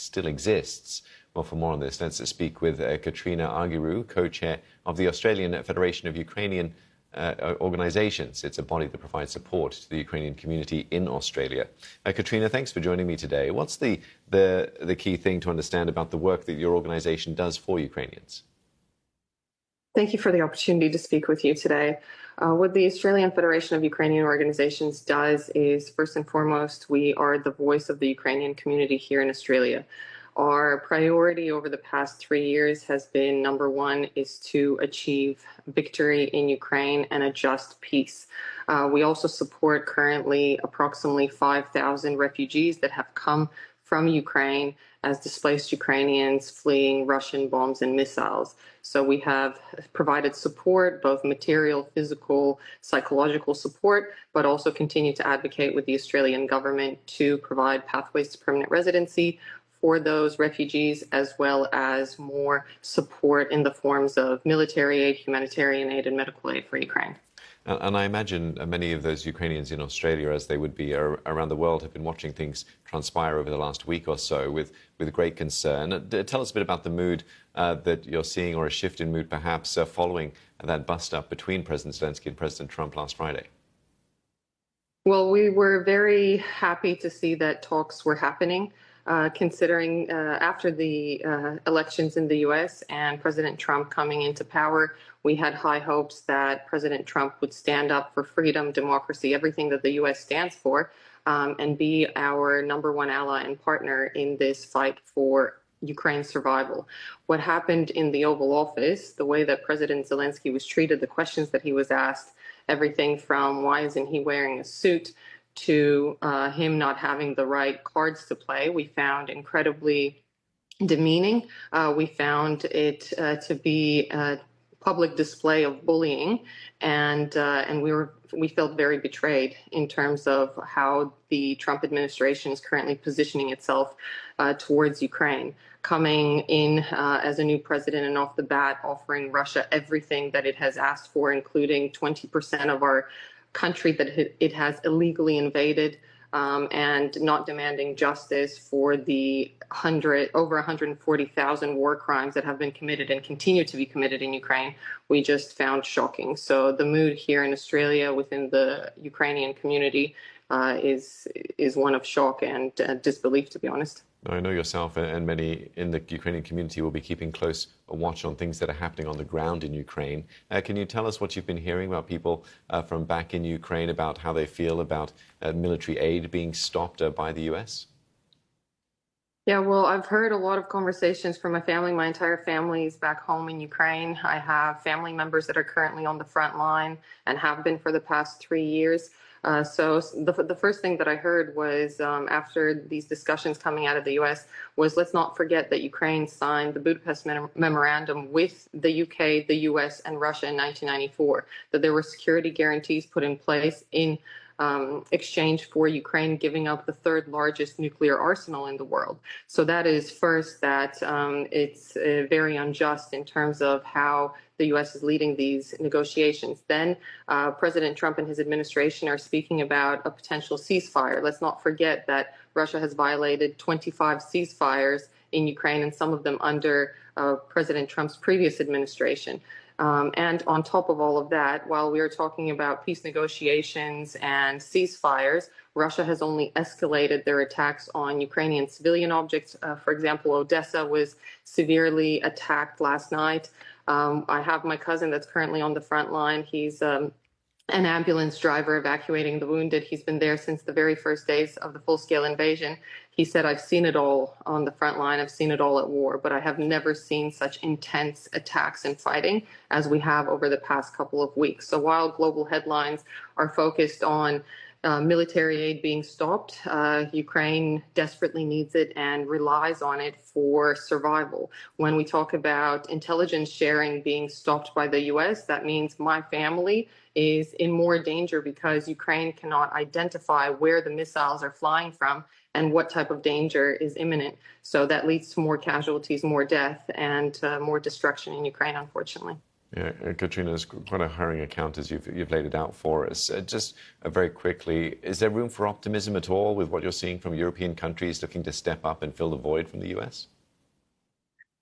still exists. Well, for more on this, let's speak with Kateryna Argyrou, co-chair of the Australian Federation of Ukrainian organizations. It's a body that provides support to the Ukrainian community in Australia. Kateryna, thanks for joining me today. What's the key thing to understand about the work that your organization does for Ukrainians? Thank you for the opportunity to speak with you today. What the Australian Federation of Ukrainian Organizations does is, first and foremost, we are the voice of the Ukrainian community here in Australia. Our priority over the past 3 years has been, number one, is to achieve victory in Ukraine and a just peace. We also support currently approximately 5,000 refugees that have come from Ukraine as displaced Ukrainians fleeing Russian bombs and missiles. So we have provided support, both material, physical, psychological support, but also continue to advocate with the Australian government to provide pathways to permanent residency for those refugees, as well as more support in the forms of military aid, humanitarian aid, and medical aid for Ukraine. And I imagine many of those Ukrainians in Australia, as they would be around the world, have been watching things transpire over the last week or so with great concern. Tell us a bit about the mood that you're seeing, or a shift in mood perhaps, following that bust-up between President Zelensky and President Trump last Friday. Well, we were very happy to see that talks were happening. Considering after the elections in the U.S. and President Trump coming into power, we had high hopes that President Trump would stand up for freedom, democracy, everything that the U.S. stands for, and be our number one ally and partner in this fight for Ukraine's survival. What happened in the Oval Office, the way that President Zelensky was treated, the questions that he was asked, everything from why isn't he wearing a suit to him not having the right cards to play, we found incredibly demeaning. We found it to be a public display of bullying, and we felt very betrayed in terms of how the Trump administration is currently positioning itself towards Ukraine, coming in as a new president and off the bat offering Russia everything that it has asked for, including 20% of our country that it has illegally invaded, and not demanding justice for the over 140,000 war crimes that have been committed and continue to be committed in Ukraine, we just found shocking. So the mood here in Australia within the Ukrainian community is one of shock and disbelief, to be honest. I know yourself and many in the Ukrainian community will be keeping close watch on things that are happening on the ground in Ukraine. Can you tell us what you've been hearing about people from back in Ukraine, about how they feel about military aid being stopped by the U.S.? Yeah, well, I've heard a lot of conversations from my family. My entire family is back home in Ukraine. I have family members that are currently on the front line and have been for the past 3 years. So the first thing that I heard was, after these discussions coming out of the U.S., was let's not forget that Ukraine signed the Budapest Memorandum with the UK, the U.S., and Russia in 1994, that there were security guarantees put in place in exchange for Ukraine giving up the third largest nuclear arsenal in the world. So that is first, that it's very unjust in terms of how the U.S. is leading these negotiations. Then President Trump and his administration are speaking about a potential ceasefire. Let's not forget that Russia has violated 25 ceasefires in Ukraine, and some of them under President Trump's previous administration. And on top of all of that, while we are talking about peace negotiations and ceasefires, Russia has only escalated their attacks on Ukrainian civilian objects. For example, Odessa was severely attacked last night. I have my cousin that's currently on the front line. He's an ambulance driver evacuating the wounded. He's been there since the very first days of the full-scale invasion. He said, I've seen it all on the front line. I've seen it all at war, but I have never seen such intense attacks and fighting as we have over the past couple of weeks. So while global headlines are focused on military aid being stopped, Ukraine desperately needs it and relies on it for survival. When we talk about intelligence sharing being stopped by the U.S., that means my family is in more danger because Ukraine cannot identify where the missiles are flying from and what type of danger is imminent. So that leads to more casualties, more death, and more destruction in Ukraine, unfortunately. Yeah, Kateryna, it's quite a harrowing account as you've laid it out for us. Just very quickly, is there room for optimism at all with what you're seeing from European countries looking to step up and fill the void from the US?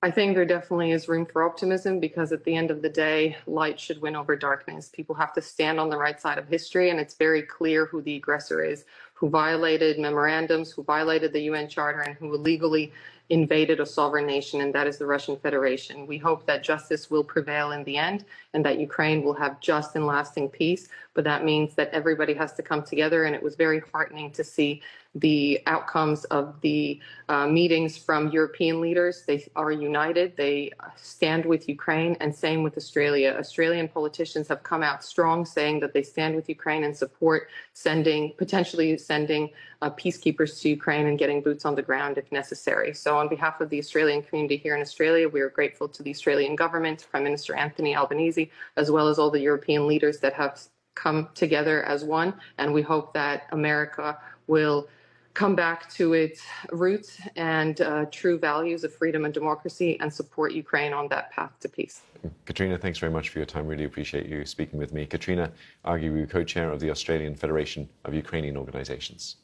I think there definitely is room for optimism because at the end of the day, light should win over darkness. People have to stand on the right side of history, and it's very clear who the aggressor is, who violated memorandums, who violated the UN Charter, and who illegally invaded a sovereign nation, and that is the Russian Federation. We hope that justice will prevail in the end and that Ukraine will have just and lasting peace, but that means that everybody has to come together, and it was very heartening to see the outcomes of the meetings from European leaders. They are united. They stand with Ukraine, and same with Australia. Australian politicians have come out strong saying that they stand with Ukraine and support potentially sending peacekeepers to Ukraine and getting boots on the ground if necessary. So on behalf of the Australian community here in Australia, we are grateful to the Australian government, Prime Minister Anthony Albanese, as well as all the European leaders that have come together as one. And we hope that America will come back to its roots and true values of freedom and democracy and support Ukraine on that path to peace. Kateryna, thanks very much for your time. Really appreciate you speaking with me. Kateryna Argyrou, co-chair of the Australian Federation of Ukrainian Organizations.